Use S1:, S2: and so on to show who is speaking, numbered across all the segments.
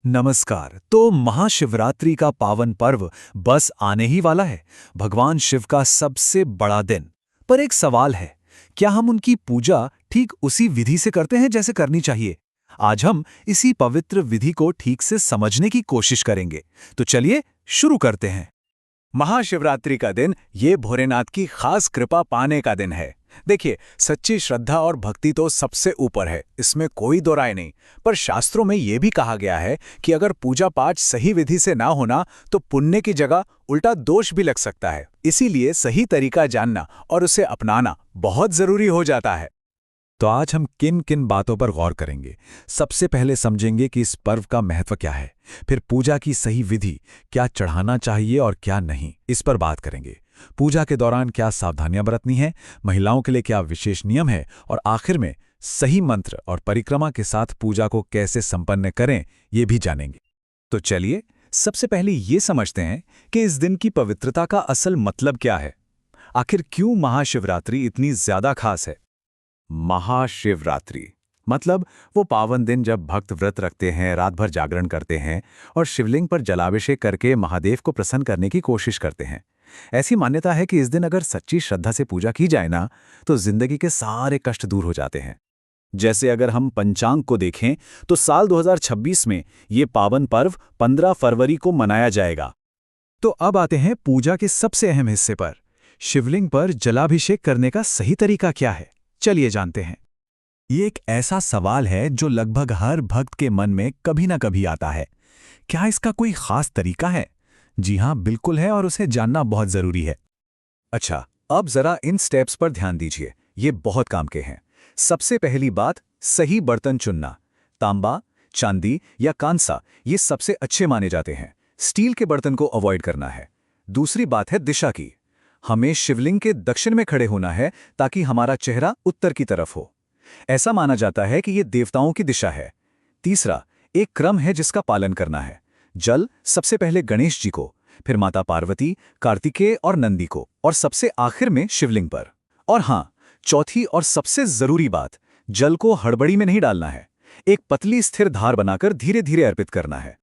S1: नमस्कार। तो महाशिवरात्रि का पावन पर्व बस आने ही वाला है। भगवान शिव का सबसे बड़ा दिन। पर एक सवाल है, क्या हम उनकी पूजा ठीक उसी विधि से करते हैं जैसे करनी चाहिए? आज हम इसी पवित्र विधि को ठीक से समझने की कोशिश करेंगे। तो चलिए शुरू करते हैं। महाशिवरात्रि का दिन ये भोलेनाथ की खास कृपा पाने का दिन है। देखिए, सच्ची श्रद्धा और भक्ति तो सबसे ऊपर है, इसमें कोई दो राय नहीं। पर शास्त्रों में यह भी कहा गया है कि अगर पूजा पाठ सही विधि से ना होना तो पुण्य की जगह उल्टा दोष भी लग सकता है। इसीलिए सही तरीका जानना और उसे अपनाना बहुत जरूरी हो जाता है।
S2: तो आज हम किन किन बातों पर गौर करेंगे। सबसे पहले समझेंगे कि इस पर्व का महत्व क्या है, फिर पूजा की सही विधि, क्या चढ़ाना चाहिए और क्या नहीं, इस पर बात करेंगे। पूजा के दौरान क्या सावधानियां बरतनी है, महिलाओं के लिए क्या विशेष नियम है, और आखिर में सही मंत्र और परिक्रमा के साथ पूजा को कैसे संपन्न करें, ये भी जानेंगे।
S1: तो चलिए सबसे पहले ये समझते हैं कि इस दिन की पवित्रता का असल मतलब क्या है। आखिर क्यों महाशिवरात्रि इतनी ज्यादा खास है? महाशिवरात्रि मतलब वो पावन दिन जब भक्त व्रत रखते हैं, रात भर जागरण करते हैं और शिवलिंग पर जलाभिषेक करके महादेव को प्रसन्न करने की कोशिश करते हैं। ऐसी मान्यता है कि इस दिन अगर सच्ची श्रद्धा से पूजा की जाए ना, तो जिंदगी के सारे कष्ट दूर हो जाते हैं। जैसे अगर हम पंचांग को देखें तो साल 2026 में ये पावन पर्व 15 फरवरी को मनाया जाएगा। तो अब आते हैं पूजा के सबसे अहम हिस्से पर। शिवलिंग पर जलाभिषेक करने का सही तरीका क्या है, चलिए जानते हैं। ये एक ऐसा सवाल है जो लगभग हर भक्त के मन में कभी ना कभी आता है। क्या इसका कोई खास तरीका है? जी हां, बिल्कुल है, और उसे जानना बहुत जरूरी है। अच्छा, अब जरा इन स्टेप्स पर ध्यान दीजिए, ये बहुत काम के हैं। सबसे पहली बात, सही बर्तन चुनना। तांबा, चांदी या कांसा ये सबसे अच्छे माने जाते हैं। स्टील के बर्तन को अवॉइड करना है। दूसरी बात है दिशा की। हमें शिवलिंग के दक्षिण में खड़े होना है ताकि हमारा चेहरा उत्तर की तरफ हो। ऐसा माना जाता है कि ये देवताओं की दिशा है। तीसरा, एक क्रम है जिसका पालन करना है। जल सबसे पहले गणेश जी को, फिर माता पार्वती, कार्तिकेय और नंदी को, और सबसे आखिर में शिवलिंग पर। और हाँ, चौथी और सबसे जरूरी बात, जल को हड़बड़ी में नहीं डालना है। एक पतली स्थिर धार बनाकर धीरे धीरे अर्पित करना है।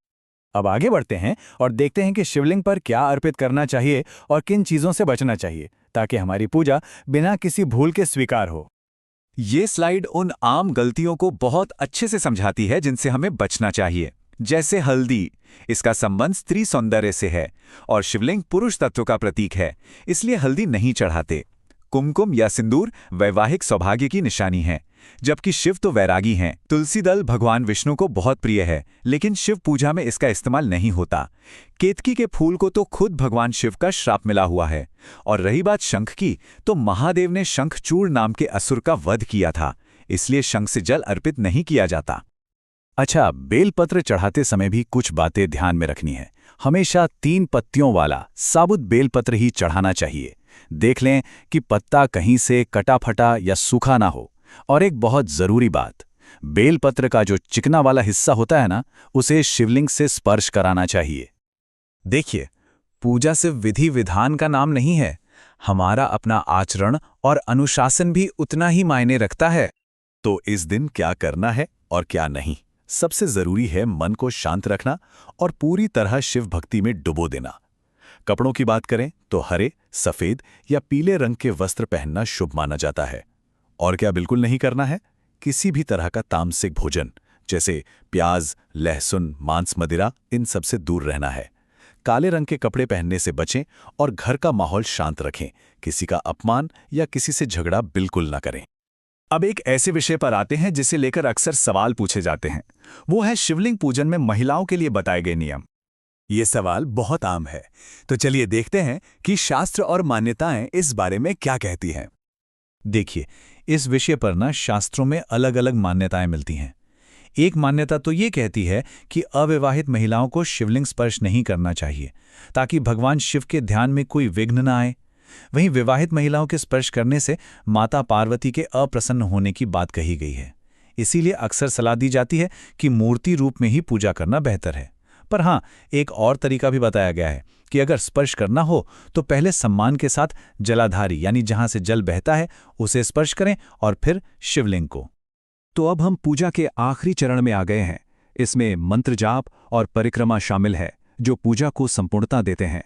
S1: अब आगे बढ़ते हैं और देखते हैं कि शिवलिंग पर क्या अर्पित करना चाहिए और किन चीजों से बचना चाहिए ताकि हमारी पूजा बिना किसी भूल के स्वीकार हो। ये स्लाइड उन आम गलतियों को बहुत अच्छे से समझाती है जिनसे हमें बचना चाहिए। जैसे हल्दी, इसका संबंध स्त्री सौंदर्य से है और शिवलिंग पुरुष तत्व का प्रतीक है, इसलिए हल्दी नहीं चढ़ाते। कुमकुम या सिंदूर वैवाहिक सौभाग्य की निशानी है, जबकि शिव तो वैरागी हैं। तुलसी दल भगवान विष्णु को बहुत प्रिय है, लेकिन शिव पूजा में इसका इस्तेमाल नहीं होता। केतकी के फूल को तो खुद भगवान शिव का श्राप मिला हुआ है। और रही बात शंख की, तो महादेव ने शंखचूड़ नाम के असुर का वध किया था, इसलिए शंख से जल अर्पित नहीं किया जाता। अच्छा, बेलपत्र चढ़ाते समय भी कुछ बातें ध्यान में रखनी है। हमेशा 3 पत्तियों वाला साबुत बेलपत्र ही चढ़ाना चाहिए। देख लें कि पत्ता कहीं से कटा फटा या सूखा ना हो। और एक बहुत जरूरी बात, बेलपत्र का जो चिकना वाला हिस्सा होता है ना, उसे शिवलिंग से स्पर्श कराना चाहिए। देखिए, पूजा सिर्फ विधि विधान का नाम नहीं है, हमारा अपना आचरण और अनुशासन भी उतना ही मायने रखता है। तो इस दिन क्या करना है और क्या नहीं, सबसे जरूरी है मन को शांत रखना और पूरी तरह शिव भक्ति में डुबो देना। कपड़ों की बात करें तो हरे, सफेद या पीले रंग के वस्त्र पहनना शुभ माना जाता है। और क्या बिल्कुल नहीं करना है? किसी भी तरह का तामसिक भोजन जैसे प्याज, लहसुन, मांस, मदिरा, इन सब से दूर रहना है। काले रंग के कपड़े पहनने से बचें और घर का माहौल शांत रखें। किसी का अपमान या किसी से झगड़ा बिल्कुल ना करें। अब एक ऐसे विषय पर आते हैं जिसे लेकर अक्सर सवाल पूछे जाते हैं। वो है शिवलिंग पूजन में महिलाओं के लिए बताए गए नियम। ये सवाल बहुत आम है, तो चलिए देखते हैं कि शास्त्र और मान्यताएं इस बारे में क्या कहती हैं। देखिए, इस विषय पर ना शास्त्रों में अलग अलग मान्यताएं मिलती हैं। एक मान्यता तो ये कहती है कि अविवाहित महिलाओं को शिवलिंग स्पर्श नहीं करना चाहिए ताकि भगवान शिव के ध्यान में कोई विघ्न न आए। वहीं विवाहित महिलाओं के स्पर्श करने से माता पार्वती के अप्रसन्न होने की बात कही गई है। इसीलिए अक्सर सलाह दी जाती है कि मूर्ति रूप में ही पूजा करना बेहतर है। पर हाँ, एक और तरीका भी बताया गया है कि अगर स्पर्श करना हो तो पहले सम्मान के साथ जलाधारी यानी जहां से जल बहता है उसे स्पर्श करें और फिर शिवलिंग को। तो अब हम पूजा के आखिरी चरण में आ गए हैं,
S2: इसमें मंत्र जाप और परिक्रमा शामिल है, जो पूजा को संपूर्णता देते हैं।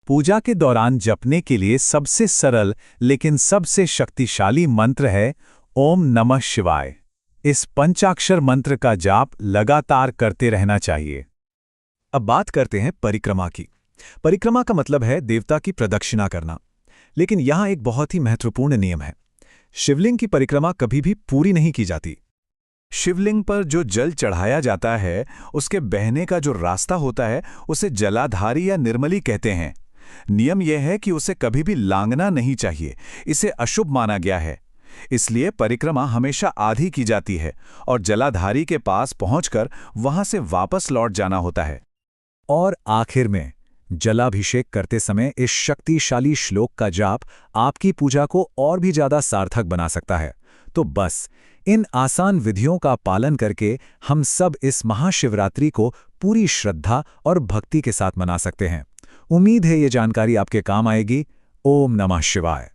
S1: पूजा के दौरान जपने के लिए सबसे सरल लेकिन सबसे शक्तिशाली मंत्र है ओम नमः शिवाय। इस पंचाक्षर मंत्र का जाप लगातार करते रहना चाहिए।
S2: अब बात करते हैं परिक्रमा की। परिक्रमा का मतलब है देवता की प्रदक्षिणा करना। लेकिन यहाँ एक बहुत ही महत्वपूर्ण नियम है। शिवलिंग की परिक्रमा कभी भी पूरी नहीं की जाती। शिवलिंग पर जो जल चढ़ाया जाता है, उसके बहने का जो रास्ता होता है, उसे जलाधारी या निर्मली कहते हैं। नियम यह है कि उसे कभी भी लांघना नहीं चाहिए, इसे अशुभ माना गया है। इसलिए परिक्रमा हमेशा आधी की जाती है और जलाधारी के पास पहुंचकर वहां से वापस लौट जाना होता है।
S1: और आखिर में जलाभिषेक करते समय इस शक्तिशाली श्लोक का जाप आपकी पूजा को और भी ज्यादा सार्थक बना सकता है। तो बस इन आसान विधियों का पालन करके हम सब इस महाशिवरात्रि को पूरी श्रद्धा और भक्ति के साथ मना सकते हैं। उम्मीद है ये जानकारी आपके काम आएगी। ओम नमः शिवाय।